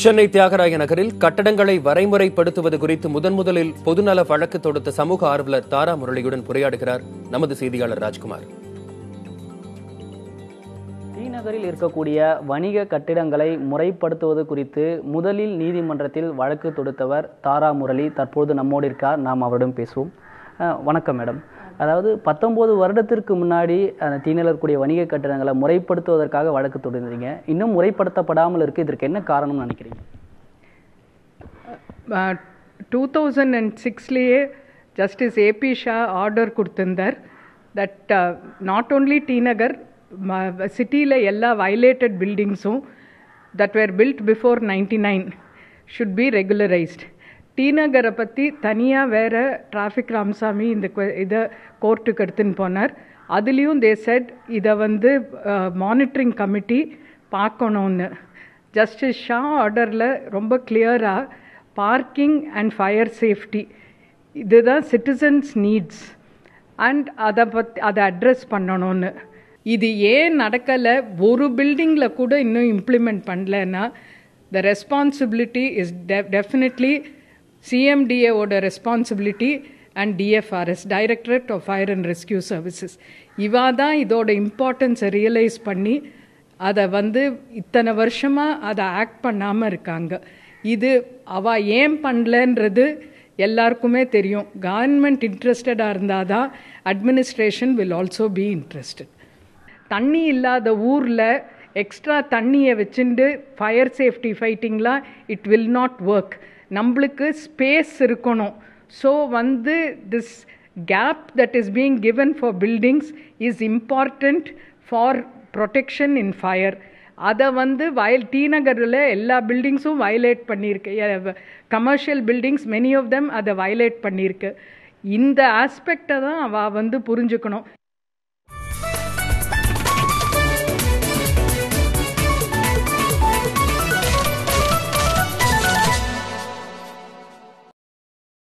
சென்னை தியாகராய நகரில் கட்டடங்களை வரைமுறைப்படுத்துவது குறித்து முதலில் பொதுநல வழக்கு தொடுத்த சமூக ஆர்வலர் தாரா முரளியுடன் உரையாடுகிறார் நமது செய்தியாளர் ராஜ்குமார். டி நகரில் இருக்கக்கூடிய வணிக கட்டிடங்களை முறைப்படுத்துவது குறித்து முதலில் நீதிமன்றத்தில் வழக்கு தொடுத்தவர் தாரா முரளி தற்போது நம்மோடு இருக்கார். நாம் அவரிடம் பேசுவோம். வணக்கம் மேடம். அதாவது 19 வருடத்திற்கு முன்னாடி அந்த தீநகரில் இருக்கக்கூடிய வணிக கட்டிடங்களை முறைப்படுத்துவதற்காக வழக்கு தொடர்ந்தீங்க. இன்னும் முறைப்படுத்தப்படாமல் இருக்கு. இதற்கு என்ன காரணம்னு நினைக்கிறீங்க? 2006லேயே ஜஸ்டிஸ் ஏபி ஷா ஆர்டர் கொடுத்திருந்தார். That not only T Nagar சிட்டியில் எல்லா வயலேட்டட் பில்டிங்ஸும் that were built before 99 should be regularised. T நகரை பற்றி தனியாக வேறு டிராஃபிக் ராமசாமி இதை கோர்ட்டுக்கு எடுத்துன்னு போனார். அதுலேயும் தே செட் இதை மானிட்டரிங் கமிட்டி பார்க்கணுன்னு. ஜஸ்டிஸ் ஷா ஆர்டரில் ரொம்ப கிளியராக பார்க்கிங் அண்ட் ஃபயர் சேஃப்டி இதுதான் சிட்டிசன்ஸ் நீட்ஸ் அண்ட் அதை அட்ரெஸ் பண்ணணும்னு. இது ஏன் நடக்கலை, ஒரு பில்டிங்கில் கூட இன்னும் இம்ப்ளிமெண்ட் பண்ணலைன்னா the responsibility is definitely CMDA responsibility and DFRS directorate of fire and rescue services இவா தான் இதோட இம்பார்ட்டன்ஸை ரியலைஸ் பண்ணி அதை இத்தனை வருஷமாக அதை ஆக்ட் பண்ணாமல் இருக்காங்க. இது அவள் ஏன் பண்ணலன்றது எல்லாருக்குமே தெரியும். கவர்மெண்ட் இன்ட்ரெஸ்டடாக இருந்தால் தான் administration will also be interested. தண்ணி இல்லாத ஊரில் எக்ஸ்ட்ரா தண்ணியை வச்சுட்டு ஃபயர் சேஃப்டி ஃபைட்டிங்லாம் இட் வில் நாட் ஒர்க். நம்மளுக்கு ஸ்பேஸ் இருக்கணும். So this gap that is being given for buildings is important for protection in fire. அதை டி நகரில் எல்லா பில்டிங்ஸும் வயலேட் பண்ணியிருக்கு. Commercial buildings many of them அதை வயலேட் பண்ணியிருக்கு. இந்த ஆஸ்பெக்டை தான் அவள் புரிஞ்சுக்கணும்.